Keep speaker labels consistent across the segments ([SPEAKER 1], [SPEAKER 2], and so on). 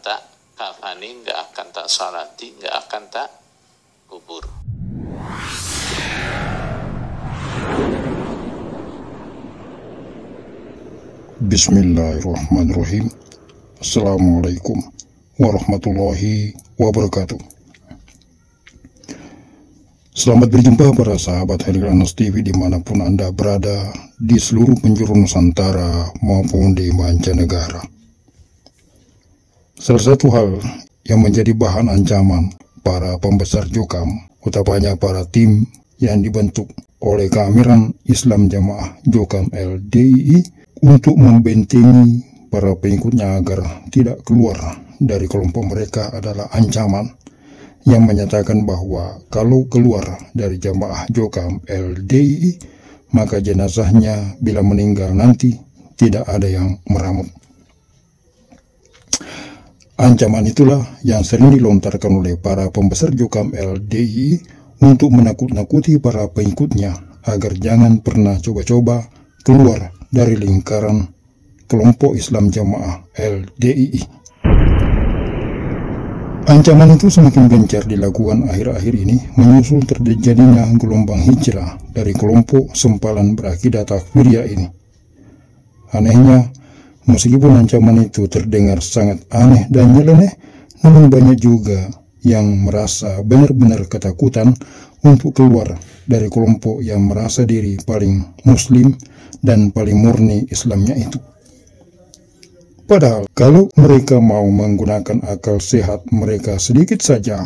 [SPEAKER 1] tak kafani, nggak akan tak salati, nggak akan tak kubur.
[SPEAKER 2] Bismillahirrahmanirrahim. Assalamualaikum warahmatullahi wabarakatuh. Selamat berjumpa para sahabat Halil Anas TV dimanapun Anda berada di seluruh penjuru Nusantara maupun di mancanegara. Salah satu hal yang menjadi bahan ancaman para pembesar Jokam, utamanya para tim yang dibentuk oleh Keamiran Islam Jamaah Jokam LDII untuk membentengi para pengikutnya agar tidak keluar dari kelompok mereka adalah ancaman yang menyatakan bahwa kalau keluar dari jamaah Jokam LDII maka jenazahnya bila meninggal nanti tidak ada yang meramut. Ancaman itulah yang sering dilontarkan oleh para pembesar Jokam LDII untuk menakut-nakuti para pengikutnya agar jangan pernah coba-coba keluar dari lingkaran kelompok Islam Jamaah LDII. Ancaman itu semakin gencar dilakukan akhir-akhir ini menyusul terjadinya gelombang hijrah dari kelompok sempalan berakidah takfiriyah ini. Anehnya, meskipun ancaman itu terdengar sangat aneh dan nyeleneh, namun banyak juga yang merasa benar-benar ketakutan untuk keluar dari kelompok yang merasa diri paling muslim dan paling murni Islamnya itu. Padahal kalau mereka mau menggunakan akal sehat mereka sedikit saja,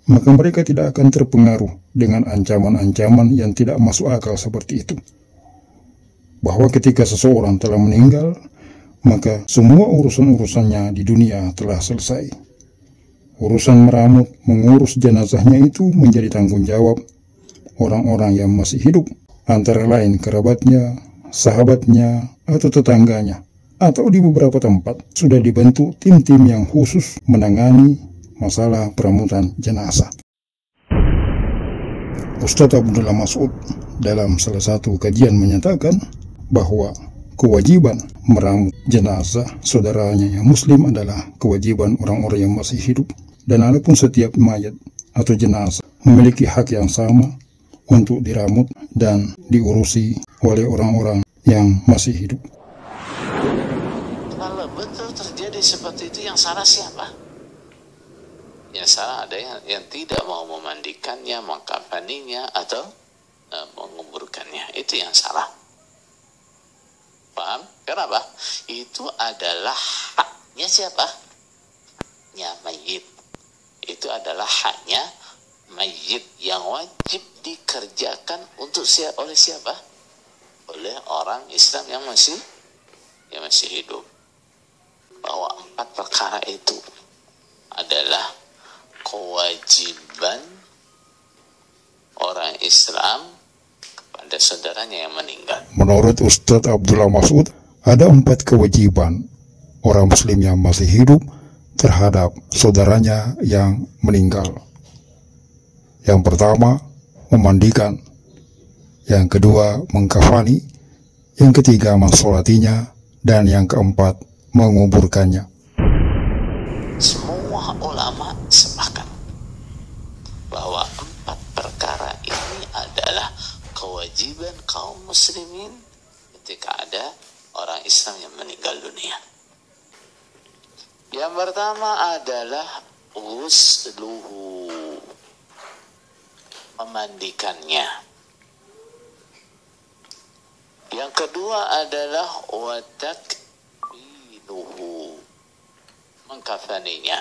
[SPEAKER 2] maka mereka tidak akan terpengaruh dengan ancaman-ancaman yang tidak masuk akal seperti itu. Bahwa ketika seseorang telah meninggal, maka semua urusan-urusannya di dunia telah selesai. Urusan meramut, mengurus jenazahnya itu menjadi tanggung jawab orang-orang yang masih hidup, antara lain kerabatnya, sahabatnya, atau tetangganya. Atau di beberapa tempat sudah dibentuk tim-tim yang khusus menangani masalah peramutan jenazah. Ustadz Abdullah Mas'ud dalam salah satu kajian menyatakan bahwa kewajiban meramut jenazah saudaranya yang muslim adalah kewajiban orang-orang yang masih hidup, dan adapun setiap mayat atau jenazah memiliki hak yang sama untuk diramut dan diurusi oleh orang-orang yang masih hidup.
[SPEAKER 1] Kalau betul terjadi seperti itu, yang salah siapa? Yang salah ada yang tidak mau memandikannya, mengkafaninya, atau menguburkannya. Itu yang salah. Paham? Kenapa? Itu adalah haknya siapa? Haknya mayit. Itu adalah haknya mayit yang wajib dikerjakan untuk oleh siapa? Oleh orang Islam yang masih hidup. Bahwa 4 perkara itu adalah kewajiban orang Islam kepada saudaranya yang meninggal.
[SPEAKER 2] Menurut Ustadz Abdullah Mas'ud, ada 4 kewajiban orang muslim yang masih hidup terhadap saudaranya yang meninggal. Yang pertama, memandikan. Yang kedua, mengkafani. Yang ketiga, mensolatinya. Dan yang keempat, menguburkannya.
[SPEAKER 1] Semua ulama sepakat bahwa 4 perkara ini adalah kewajiban kaum muslimin ketika ada orang Islam yang meninggal dunia. Yang pertama adalah ghusluhu, memandikannya. Yang kedua adalah watakfinuhu, mengkafaninya.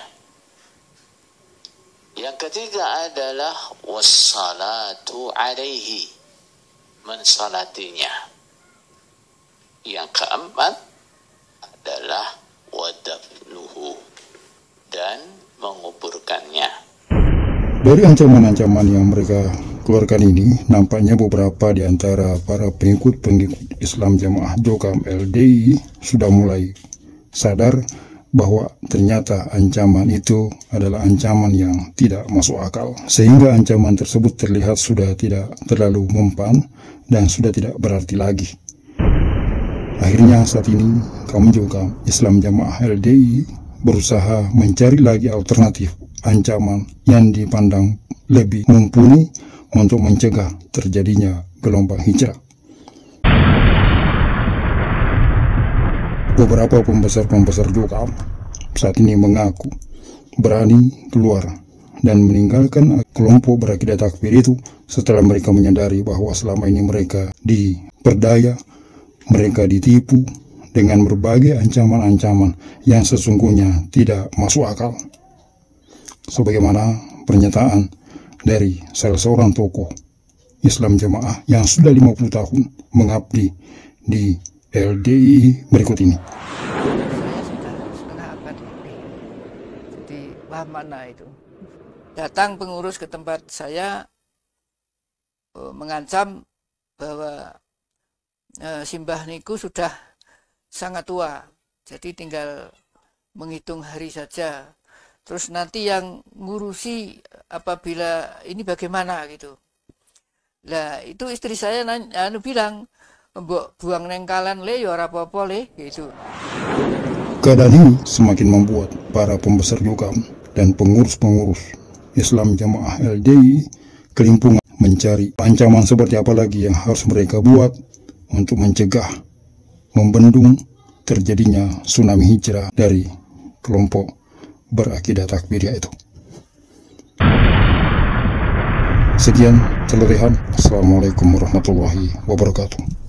[SPEAKER 1] Yang ketiga adalah wassalatu alaihi, mensalatinya. Yang keempat adalah wadafnuhu, dan menguburkannya.
[SPEAKER 2] Dari ancaman-ancaman yang mereka keluarkan ini, nampaknya beberapa di antara para pengikut Islam Jamaah Jokam LDII sudah mulai sadar bahwa ternyata ancaman itu adalah ancaman yang tidak masuk akal, sehingga ancaman tersebut terlihat sudah tidak terlalu mempan dan sudah tidak berarti lagi. Akhirnya saat ini kaum Jokam Islam Jamaah LDII berusaha mencari lagi alternatif ancaman yang dipandang lebih mumpuni untuk mencegah terjadinya gelombang hijrah. Beberapa pembesar-pembesar juga saat ini mengaku berani keluar dan meninggalkan kelompok berakidah takfir itu setelah mereka menyadari bahwa selama ini mereka diperdaya, mereka ditipu dengan berbagai ancaman-ancaman yang sesungguhnya tidak masuk akal. Sebagaimana pernyataan dari salah seorang tokoh Islam Jamaah yang sudah 50 tahun mengabdi di LDII berikut ini.
[SPEAKER 3] Saya sudah setengah abad lebih, jadi paham mana itu. Datang pengurus ke tempat saya mengancam bahwa simbah niku sudah sangat tua, jadi tinggal menghitung hari saja. Terus nanti yang ngurusi apabila ini bagaimana gitu. Lah itu istri saya bilang, mbok buang nengkalan le ya ora apa-apa le gitu.
[SPEAKER 2] Keadaan ini semakin membuat para pembesar juga dan pengurus-pengurus Islam Jamaah LDI kelimpungan mencari ancaman seperti apa lagi yang harus mereka buat untuk mencegah, membendung terjadinya tsunami hijrah dari kelompok berakidah takfiriyah itu. Sekian celotehan. Assalamualaikum warahmatullahi wabarakatuh.